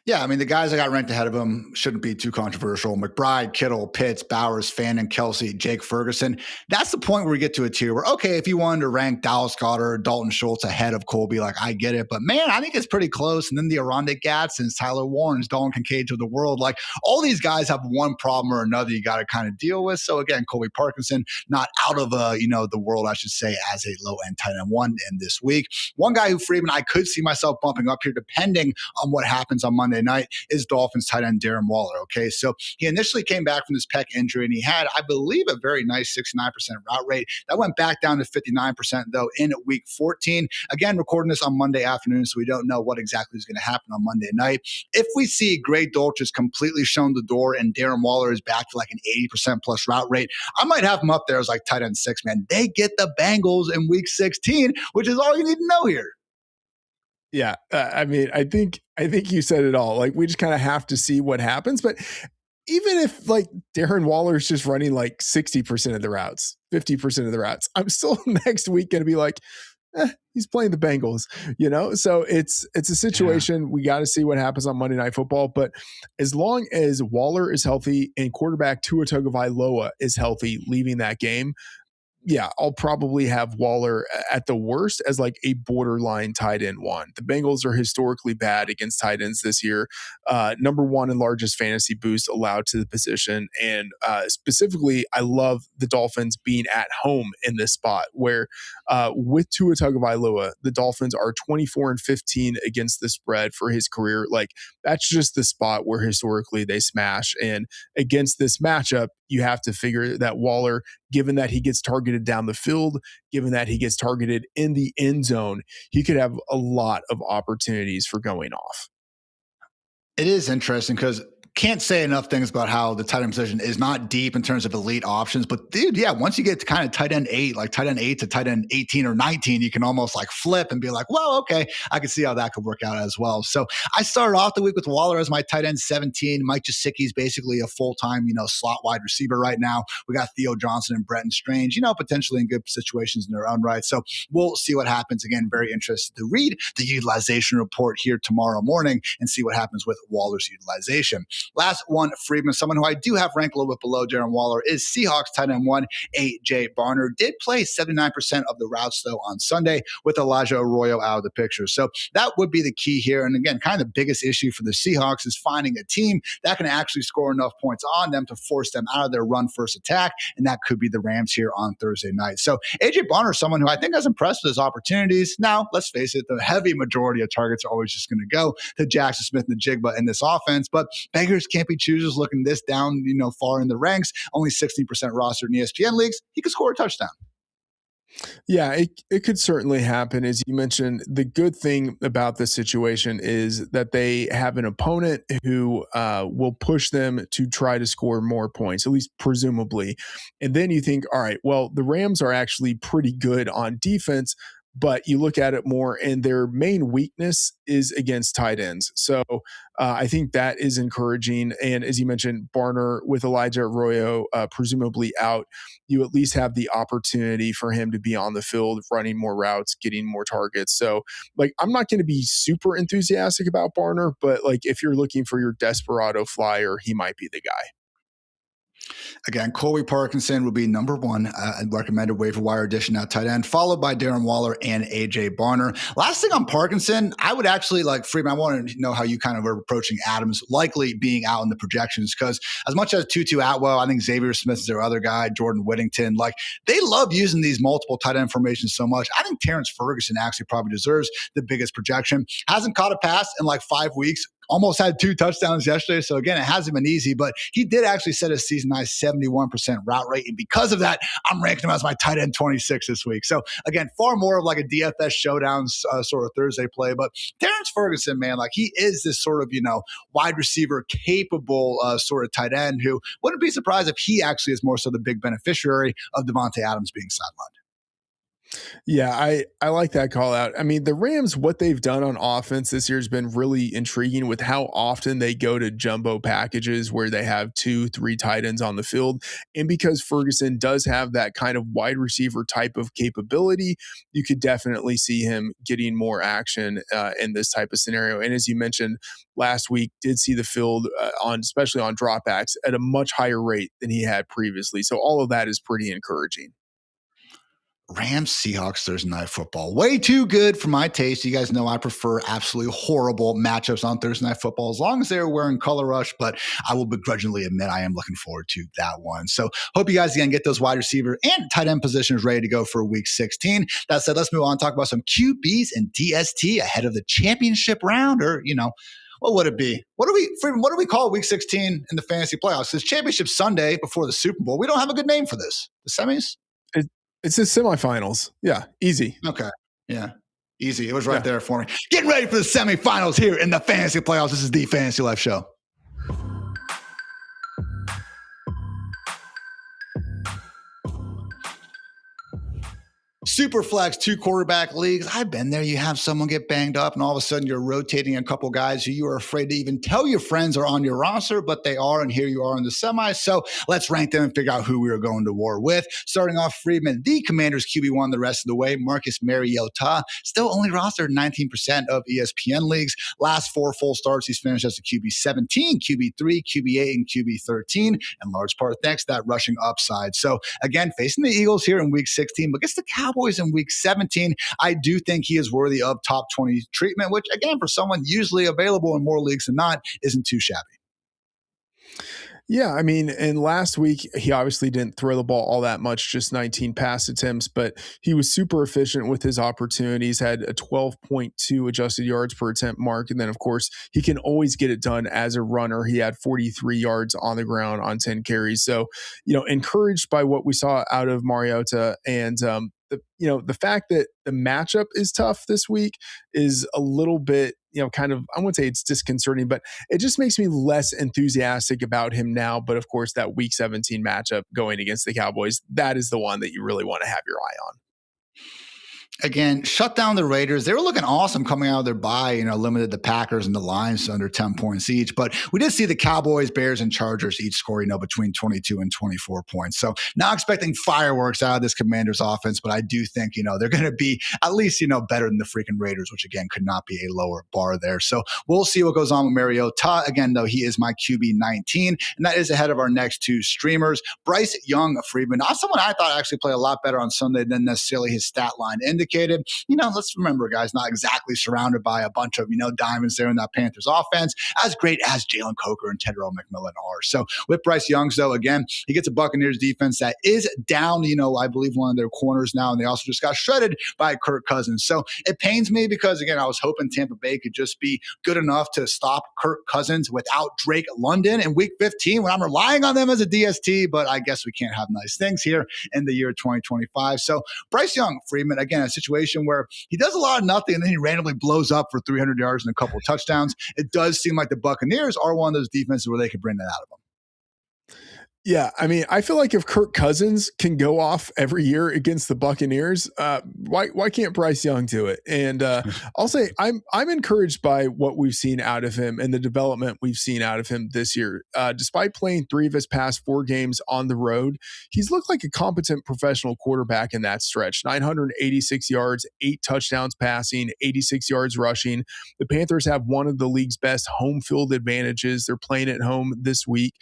Yeah, I mean, the guys I got ranked ahead of him shouldn't be too controversial. McBride, Kittle, Pitts, Bowers, Fannin, Kelsey, Jake Ferguson. That's the point where we get to a tier where, okay, if you wanted to rank Dallas Goedert, Dalton Schultz ahead of Colby, like, I get it. But, man, I think it's pretty close. And then the Aronde Gadsens, Tyler Warrens, Dalton Kincaid of the world. Like, all these guys have one problem or another you got to kind of deal with. So, again, Colby Parkinson, not out of, the world, I should say, as a low-end tight end 1 in this week. One guy who, Freeman, I could see myself bumping up here depending on what happens on Monday night is Dolphins tight end Darren Waller. Okay, so he initially came back from this pec injury and he had, I believe, a very nice 69% route rate. That went back down to 59% though in week 14. Again, recording this on Monday afternoon, so we don't know what exactly is going to happen on Monday night. If we see Gray Dolch is completely shown the door and Darren Waller is back to like an 80% plus route rate, I might have him up there as like tight end 6, man. They get the Bengals in week 16, which is all you need to know here. Yeah, I mean, I think you said it all. Like, we just kind of have to see what happens. But even if like Darren Waller is just running like 60% of the routes, 50% of the routes, I'm still next week going to be like, he's playing the Bengals, So it's a situation. We got to see what happens on Monday Night Football. But as long as Waller is healthy and quarterback Tua Tagovailoa is healthy, leaving that game, yeah, I'll probably have Waller at the worst as like a borderline tight end one. The Bengals are historically bad against tight ends this year. Number one in largest fantasy boost allowed to the position. And specifically, I love the Dolphins being at home in this spot where with Tua Tagovailoa, the Dolphins are 24-15 against the spread for his career. Like that's just the spot where historically they smash. And against this matchup, you have to figure that Waller, given that he gets targeted down the field, given that he gets targeted in the end zone, he could have a lot of opportunities for going off. It is interesting because can't say enough things about how the tight end position is not deep in terms of elite options. But dude, yeah, once you get to kind of tight end 8, like tight end 8 to tight end 18 or 19, you can almost like flip and be like, well, okay, I can see how that could work out as well. So I started off the week with Waller as my tight end 17. Mike Gesicki's basically a full-time, slot wide receiver right now. We got Theo Johnson and Bretton Strange, potentially in good situations in their own right. So we'll see what happens. Again, very interested to read the utilization report here tomorrow morning and see what happens with Waller's utilization. Last one, Freedman, someone who I do have ranked a little bit below Darren Waller, is Seahawks tight end 1, A.J. Barner. Did play 79% of the routes, though, on Sunday with Elijah Arroyo out of the picture. So that would be the key here. And again, kind of the biggest issue for the Seahawks is finding a team that can actually score enough points on them to force them out of their run-first attack, and that could be the Rams here on Thursday night. So A.J. Barner is someone who I think has impressed with his opportunities. Now, let's face it, the heavy majority of targets are always just going to go to Jackson Smith and Jigba in this offense, but beggars can't be choosers. Looking this down, far in the ranks, only 16% rostered in ESPN leagues, he could score a touchdown. Yeah, it could certainly happen. As you mentioned, the good thing about this situation is that they have an opponent who will push them to try to score more points, at least presumably. And then you think, all right, well, the Rams are actually pretty good on defense, but you look at it more and their main weakness is against tight ends. So I think that is encouraging. And as you mentioned, Barner with Elijah Arroyo presumably out, you at least have the opportunity for him to be on the field, running more routes, getting more targets. So like, I'm not going to be super enthusiastic about Barner, but like if you're looking for your desperado flyer, he might be the guy. Again, Colby Parkinson would be number one recommended waiver wire addition at tight end, followed by Darren Waller and A.J. Barner. Last thing on Parkinson, I would actually like Freeman. I want to know how you kind of are approaching Adams likely being out in the projections, because as much as Tutu Atwell, I think Xavier Smith is their other guy, Jordan Whittington, like they love using these multiple tight end formations so much. I think Terrence Ferguson actually probably deserves the biggest projection. Hasn't caught a pass in like 5 weeks. Almost had 2 touchdowns yesterday. So again, it hasn't been easy, but he did actually set a season high 71% route rate. And because of that, I'm ranking him as my tight end 26 this week. So again, far more of like a DFS showdown sort of Thursday play. But Terrence Ferguson, man, like he is this sort of, wide receiver capable sort of tight end who wouldn't be surprised if he actually is more so the big beneficiary of Devontae Adams being sidelined. Yeah, I like that call out. I mean, the Rams, what they've done on offense this year has been really intriguing with how often they go to jumbo packages where they have 2-3 tight ends on the field. And because Ferguson does have that kind of wide receiver type of capability, you could definitely see him getting more action in this type of scenario. And as you mentioned last week, did see the field especially on dropbacks at a much higher rate than he had previously. So all of that is pretty encouraging. Rams Seahawks Thursday night football. Way too good for my taste. You guys know I prefer absolutely horrible matchups on Thursday night football as long as they're wearing color rush, but I will begrudgingly admit I am looking forward to that one. So hope you guys again get those wide receiver and tight end positions ready to go for week 16. That said, let's move on and talk about some QBs and DST ahead of the championship round, or, what would it be? What do we call week 16 in the fantasy playoffs? It's championship Sunday before the Super Bowl. We don't have a good name for this. The semis? It's the semifinals. Yeah, easy. Okay. Yeah. Easy. It was right there for me. Getting ready for the semifinals here in the fantasy playoffs. This is the Fantasy Life Show. super flex 2 quarterback leagues. I've been there. You have someone get banged up, and all of a sudden you're rotating a couple guys who you are afraid to even tell your friends are on your roster, but they are, and here you are in the semis. So let's rank them and figure out who we are going to war with. Starting off, Freedman, the Commanders QB1 the rest of the way. Marcus Mariota, still only rostered 19% of ESPN leagues. Last 4 full starts, he's finished as a QB17, QB3, QB8, and QB13, in large part thanks to that rushing upside. So again, facing the Eagles here in week 16, but against the Cowboys in week 17, I do think he is worthy of top 20 treatment, which again, for someone usually available in more leagues than not, isn't too shabby. Yeah, I mean, and last week, he obviously didn't throw the ball all that much, just 19 pass attempts, but he was super efficient with his opportunities, had a 12.2 adjusted yards per attempt mark. And then, of course, he can always get it done as a runner. He had 43 yards on the ground on 10 carries. So, encouraged by what we saw out of Mariota, and the fact that the matchup is tough this week is a little bit, kind of, I wouldn't say it's disconcerting, but it just makes me less enthusiastic about him now. But of course, that week 17 matchup going against the Cowboys, that is the one that you really want to have your eye on. Again, shut down the Raiders. They were looking awesome coming out of their bye, limited the Packers and the Lions to under 10 points each. But we did see the Cowboys, Bears, and Chargers each score, between 22 and 24 points. So not expecting fireworks out of this Commanders offense, but I do think, they're going to be at least, better than the freaking Raiders, which again could not be a lower bar there. So we'll see what goes on with Mariota. Again, though, he is my QB 19, and that is ahead of our next 2 streamers. Bryce Young, Freedman, not someone I thought actually played a lot better on Sunday than necessarily his stat line indicated. Let's remember, guys, not exactly surrounded by a bunch of, diamonds there in that Panthers offense, as great as Jalen Coker and Tedrow McMillan are. So with Bryce Young, though, again, he gets a Buccaneers defense that is down, I believe one of their corners now, and they also just got shredded by Kirk Cousins. So it pains me because, again, I was hoping Tampa Bay could just be good enough to stop Kirk Cousins without Drake London in week 15 when I'm relying on them as a DST, but I guess we can't have nice things here in the year 2025. So Bryce Young, Freedman, again, a situation where he does a lot of nothing and then he randomly blows up for 300 yards and a couple of touchdowns. It does seem like the Buccaneers are one of those defenses where they could bring that out of them. Yeah, I mean, I feel like if Kirk Cousins can go off every year against the Buccaneers, why can't Bryce Young do it? And I'll say I'm encouraged by what we've seen out of him and the development we've seen out of him this year. Despite playing 3 of his past 4 games on the road, he's looked like a competent professional quarterback in that stretch. 986 yards, 8 touchdowns passing, 86 yards rushing. The Panthers have one of the league's best home field advantages. They're playing at home this week.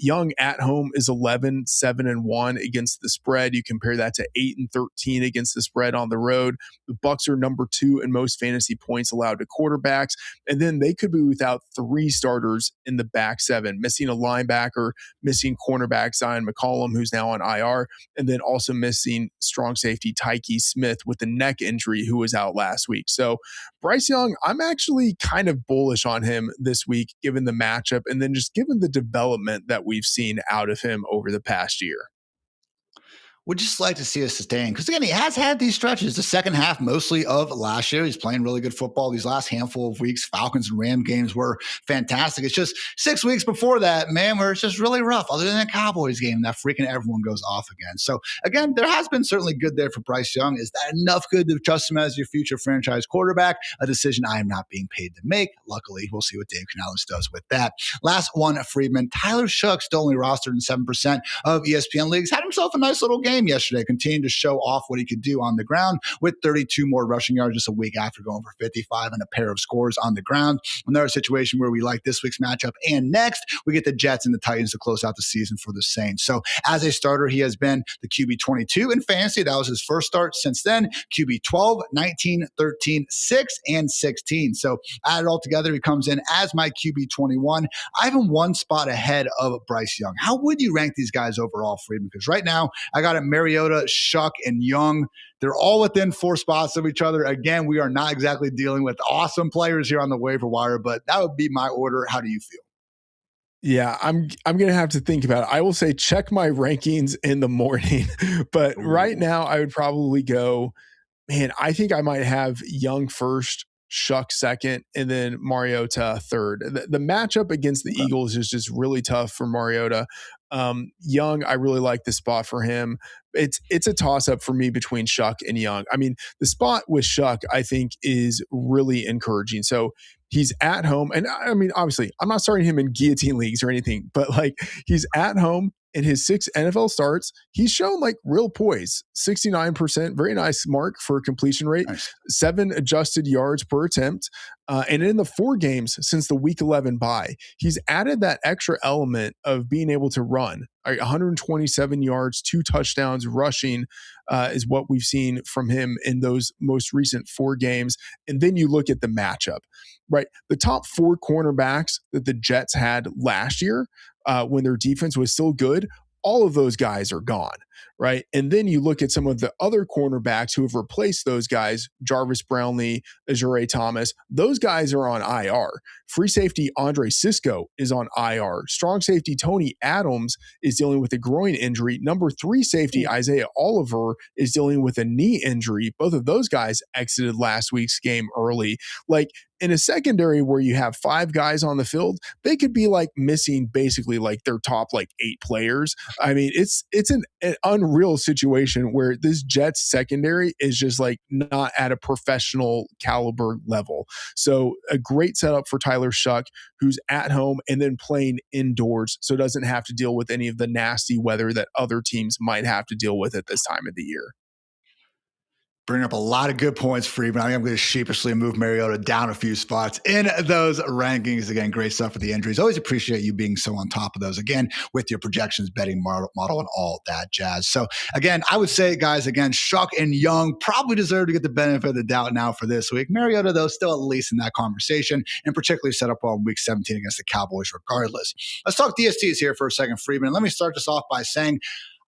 Young at home is 11-7-1 against the spread. You compare that to 8-13 against the spread on the road. The Bucs are number 2 in most fantasy points allowed to quarterbacks, and then they could be without 3 starters in the back 7, missing a linebacker, missing cornerback Zion McCollum, who's now on IR, and then also missing strong safety Tyke Smith with the neck injury, who was out last week. So Bryce Young, I'm actually kind of bullish on him this week, given the matchup, and then just given the development that we've seen out of him over the past year. Would just like to see us sustain, because again, he has had these stretches. The second half, mostly of last year, he's playing really good football. These last handful of weeks, Falcons and Ram games were fantastic. It's just 6 weeks before that, man, where it's just really rough. Other than the Cowboys game, that freaking everyone goes off again. So again, there has been certainly good there for Bryce Young. Is that enough good to trust him as your future franchise quarterback? A decision I am not being paid to make. Luckily, we'll see what Dave Canales does with that. Last one, Freedman. Tyler Shough, still only rostered in 7% of ESPN leagues, had himself a nice little game yesterday, continuing to show off what he could do on the ground with 32 more rushing yards just a week after going for 55 and a pair of scores on the ground. Another situation where we like this week's matchup, and next we get the Jets and the Titans to close out the season for the Saints. So as a starter, he has been the QB 22 in fantasy. That was his first start. Since then, QB 12, 19, 13, 6, and 16. So add it all together, he comes in as my QB 21. I have him 1 spot ahead of Bryce Young. How would you rank these guys overall, Freedman? Because right now I got it Mariota, Shough, and Young. They're all within 4 spots of each other. Again, we are not exactly dealing with awesome players here on the waiver wire, but that would be my order. How do you feel? Yeah, I'm going to have to think about it. I will say check my rankings in the morning, but right now I would probably go, man, I think I might have Young first, Shuck second, and then Mariota third. The matchup against the Eagles is just really tough for Mariota. Young, I really like the spot for him. It's a toss up for me between Shuck and Young. I mean, the spot with Shuck, I think, is really encouraging. So he's at home, and I mean, obviously, I'm not starting him in guillotine leagues or anything, but like he's at home. In his 6 NFL starts, he's shown like real poise, 69%, very nice mark for completion rate, nice. 7 adjusted yards per attempt. And in the 4 games since the week 11 bye, he's added that extra element of being able to run. 127 yards, 2 touchdowns rushing is what we've seen from him in those most recent 4 games. And then you look at the matchup, right? The top 4 cornerbacks that the Jets had last year, when their defense was still good, all of those guys are gone, right? And then you look at some of the other cornerbacks who have replaced those guys, Jarvis Brownlee, Ajure Thomas, those guys are on IR. Free safety Andre Sisco is on IR. Strong safety Tony Adams is dealing with a groin injury. Number 3 safety Isaiah Oliver is dealing with a knee injury. Both of those guys exited last week's game early. Like, in a secondary where you have 5 guys on the field, they could be like missing basically like their top like 8 players. I mean, it's an unreal situation where this Jets secondary is just like not at a professional caliber level. So a great setup for Tyler Shuck, who's at home and then playing indoors, so doesn't have to deal with any of the nasty weather that other teams might have to deal with at this time of the year. Bring up a lot of good points, Freedman. I think I'm going to sheepishly move Mariota down a few spots in those rankings. Again, great stuff for the injuries. Always appreciate you being so on top of those, again, with your projections, betting model, and all that jazz. So, again, I would say, guys, again, Shuck and Young probably deserve to get the benefit of the doubt now for this week. Mariota, though, still at least in that conversation, and particularly set up well in Week 17 against the Cowboys regardless. Let's talk DSTs here for a second, Freedman. Let me start this off by saying,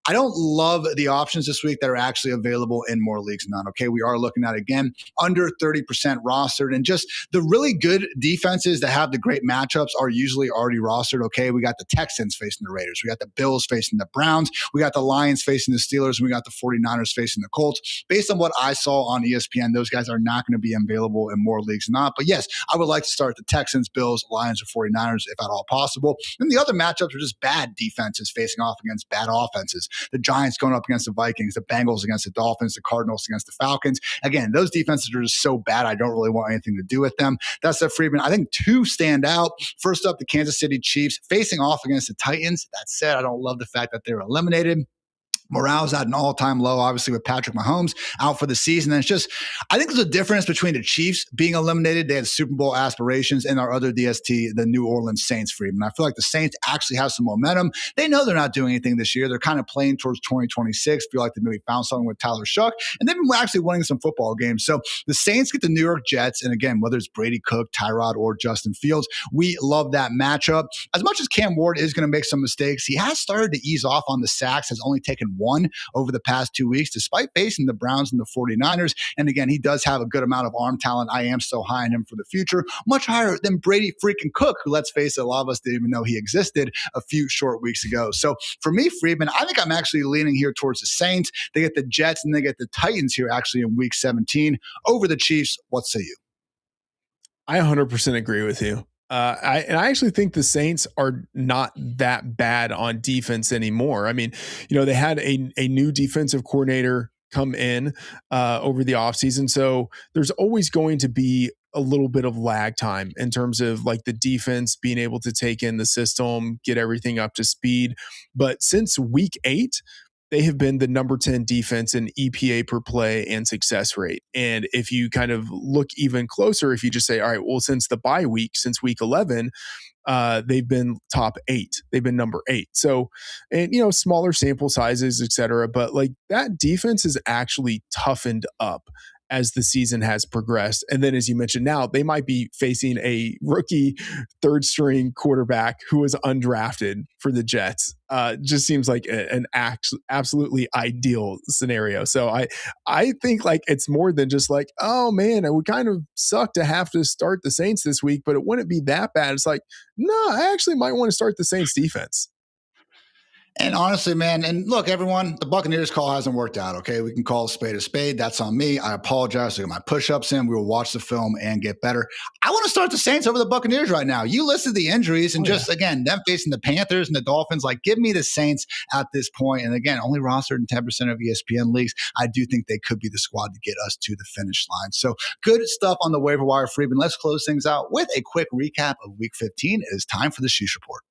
I don't love the options this week that are actually available in more leagues than none. Okay, we are looking at, again, under 30% rostered, and just the really good defenses that have the great matchups are usually already rostered. Okay, we got the Texans facing the Raiders. We got the Bills facing the Browns. We got the Lions facing the Steelers. And we got the 49ers facing the Colts. Based on what I saw on ESPN, those guys are not going to be available in more leagues than not. But yes, I would like to start the Texans, Bills, Lions, or 49ers if at all possible. And the other matchups are just bad defenses facing off against bad offenses. The Giants going up against the Vikings, the Bengals against the Dolphins, the Cardinals against the Falcons. Again, those defenses are just so bad, I don't really want anything to do with them. That's the Freedman. I think 2 stand out. First up, the Kansas City Chiefs facing off against the Titans. That said, I don't love the fact that they're eliminated. Morale's at an all-time low, obviously, with Patrick Mahomes out for the season. And it's just, I think there's a difference between the Chiefs being eliminated. They had Super Bowl aspirations, and our other DST, the New Orleans Saints, Freedom. I feel like the Saints actually have some momentum. They know they're not doing anything this year. They're kind of playing towards 2026. Feel like they maybe found something with Tyler Shuck, and they've been actually winning some football games. So the Saints get the New York Jets, and again, whether it's Brady Cook, Tyrod, or Justin Fields, we love that matchup. As much as Cam Ward is going to make some mistakes, he has started to ease off on the sacks, has only taken 1 over the past 2 weeks, despite facing the Browns and the 49ers. And again, he does have a good amount of arm talent. I am still high on him for the future, much higher than Brady freaking Cook, who, let's face it, a lot of us didn't even know he existed a few short weeks ago. So for me, Freedman, I think I'm actually leaning here towards the Saints. They get the Jets and they get the Titans here actually in Week 17 over the Chiefs. What say you? I 100% agree with you. I actually think the Saints are not that bad on defense anymore. I mean, they had a new defensive coordinator come in over the offseason. So there's always going to be a little bit of lag time in terms of like the defense being able to take in the system, get everything up to speed. But since week 8, they have been the number 10 defense in EPA per play and success rate. And if you kind of look even closer, if you just say, all right, well, since the bye week, since week 11, they've been top 8. They've been number 8. So, and, smaller sample sizes, et cetera. But like that defense has actually toughened up as the season has progressed. And then, as you mentioned, now they might be facing a rookie 3rd string quarterback who was undrafted for the Jets. Just seems like an absolutely ideal scenario. So I think like it's more than just like, oh man, it would kind of suck to have to start the Saints this week, but it wouldn't be that bad. It's like, no, I actually might want to start the Saints defense. And honestly, man, and look, everyone, the Buccaneers call hasn't worked out, okay? We can call a spade a spade. That's on me. I apologize. I get my push-ups in. We will watch the film and get better. I want to start the Saints over the Buccaneers right now. You listed the injuries and again, them facing the Panthers and the Dolphins. Like, give me the Saints at this point. And again, only rostered in 10% of ESPN leagues. I do think they could be the squad to get us to the finish line. So good stuff on the waiver wire, Freedman. Let's close things out with a quick recap of Week 15. It is time for the Sheesh Report.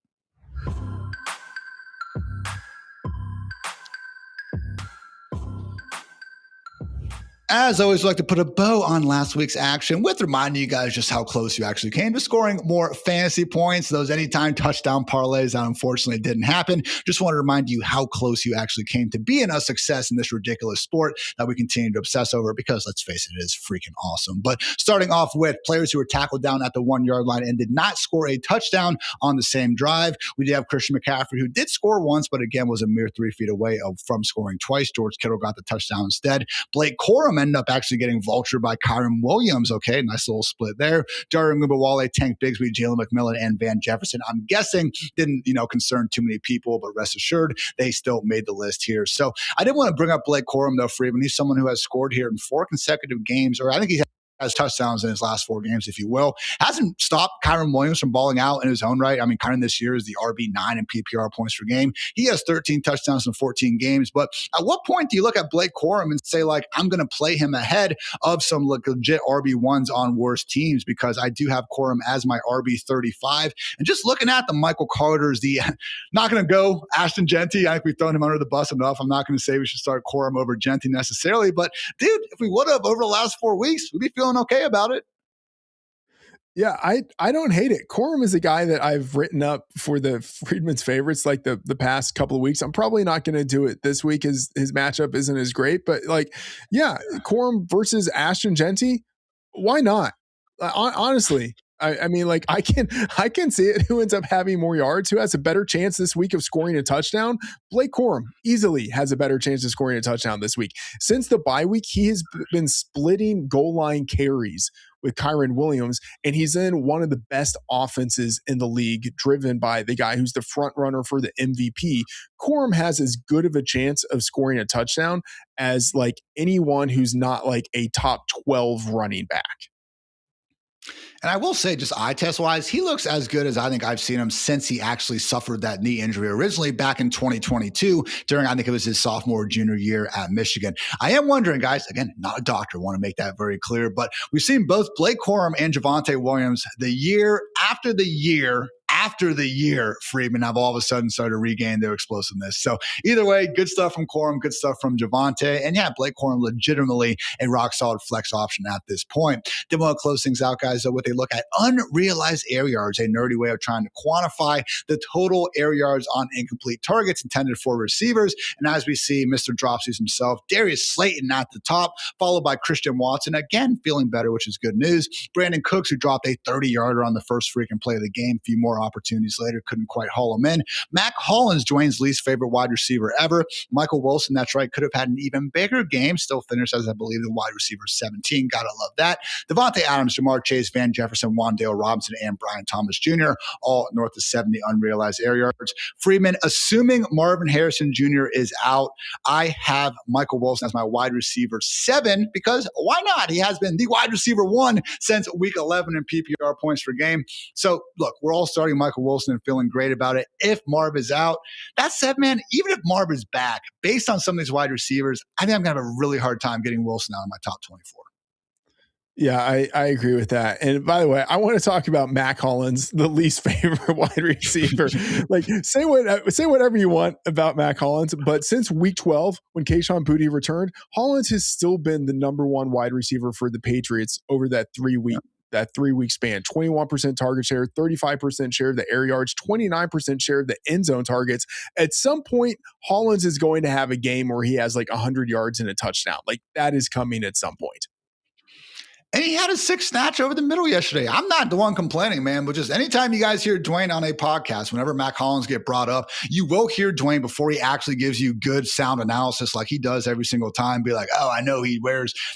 As always, I'd like to put a bow on last week's action with reminding you guys just how close you actually came to scoring more fantasy points. Those anytime touchdown parlays that unfortunately didn't happen. Just want to remind you how close you actually came to being a success in this ridiculous sport that we continue to obsess over because, let's face it, it is freaking awesome. But starting off with players who were tackled down at the 1 yard line and did not score a touchdown on the same drive. We did have Christian McCaffrey, who did score once, but again was a mere 3 feet away from scoring twice. George Kittle got the touchdown instead. Blake Corum ended up actually getting vultured by Kyron Williams. Okay, nice little split there. Darren Ngubawale, Tank Bigsby, Jalen McMillan, and Van Jefferson, I'm guessing didn't, concern too many people, but rest assured, they still made the list here. So I did want to bring up Blake Corum, though, Freeman. He's someone who has scored here in 4 consecutive games, or I think he has touchdowns in his last 4 games, if you will. Hasn't stopped Kyron Williams from balling out in his own right. I mean, Kyron this year is the RB9 in PPR points per game. He has 13 touchdowns in 14 games. But at what point do you look at Blake Corum and say, like, I'm going to play him ahead of some legit RB1s on worse teams? Because I do have Corum as my RB35. And just looking at the Michael Carter's, not going to go Ashton Genty. I think we've thrown him under the bus enough. I'm not going to say we should start Corum over Genty necessarily. But, dude, if we would have over the last 4 weeks, we'd be feeling okay about it. Yeah, I don't hate it. Corum is a guy that I've written up for the Freedman's favorites like the past couple of weeks. I'm probably not going to do it this week as his matchup isn't as great, but Corum versus Ashton Genty, why not? Honestly, I mean, like I can see it. Who ends up having more yards? Who has a better chance this week of scoring a touchdown? Blake Corum easily has a better chance of scoring a touchdown this week. Since the bye week, he has been splitting goal line carries with Kyron Williams, and he's in one of the best offenses in the league, driven by the guy who's the front runner for the MVP. Corum has as good of a chance of scoring a touchdown as like anyone who's not like a top 12 running back. And I will say, just eye test wise, he looks as good as I think I've seen him since he actually suffered that knee injury originally back in 2022 during, I think it was his sophomore or junior year at Michigan. I am wondering, guys, again, not a doctor, want to make that very clear, but we've seen both Blake Corum and Javonte Williams the year after the year, Freedman have all of a sudden started to regain their explosiveness. So either way, good stuff from Corum, good stuff from Javonte. And yeah, Blake Corum legitimately a rock solid flex option at this point. Then we'll close things out, guys, though, with a look at unrealized air yards, a nerdy way of trying to quantify the total air yards on incomplete targets intended for receivers. And as we see, Mr. Dropsies himself, Darius Slayton at the top, followed by Christian Watson, again, feeling better, which is good news. Brandon Cooks, who dropped a 30-yarder on the first freaking play of the game, a few more opportunities later, couldn't quite haul him in. Mac Hollins, Dwayne's least favorite wide receiver ever. Michael Wilson, that's right, could have had an even bigger game, still finished as, I believe, the wide receiver 17. Gotta love that. Devontae Adams, Jamar Chase, Van Jefferson, Wan'Dale Robinson, and Brian Thomas Jr., all north of 70 unrealized air yards. Freeman, assuming Marvin Harrison Jr. is out, I have Michael Wilson as my wide receiver 7 because why not? He has been the wide receiver 1 since week 11 in PPR points per game. So look, we're all starting Michael Wilson and feeling great about it. If Marv is out, that said, man, even if Marv is back, based on some of these wide receivers, I think I'm going to have a really hard time getting Wilson out of my top 24. Yeah, I agree with that. And by the way, I want to talk about Mac Hollins, the least favorite wide receiver. Like, say whatever you want about Mac Hollins, but since week 12, when Kayshon Boutte returned, Hollins has still been the number 1 wide receiver for the Patriots over that 3-week span. 21% target share, 35% share of the air yards, 29% share of the end zone targets. At some point, Hollins is going to have a game where he has like 100 yards and a touchdown. Like, that is coming at some point. And he had a 6 snatch over the middle yesterday. I'm not the one complaining, man, but just anytime you guys hear Dwayne on a podcast, whenever Mac Hollins get brought up, you will hear Dwayne before he actually gives you good sound analysis like he does every single time. Be like, oh, I know he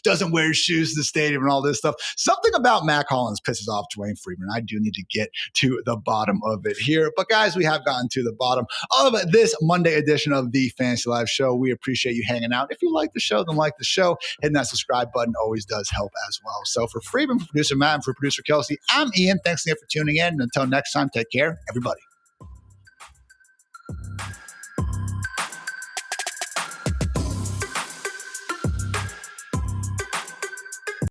doesn't wear shoes to the stadium and all this stuff. Something about Mac Hollins pisses off Dwayne Freedman. I do need to get to the bottom of it here. But guys, we have gotten to the bottom of this Monday edition of the Fantasy Live Show. We appreciate you hanging out. If you like the show, then like the show. Hitting that subscribe button always does help as well. So for Freedman, for producer Matt, and for producer Kelsey, I'm Ian. Thanks again for tuning in. And until next time, take care, everybody.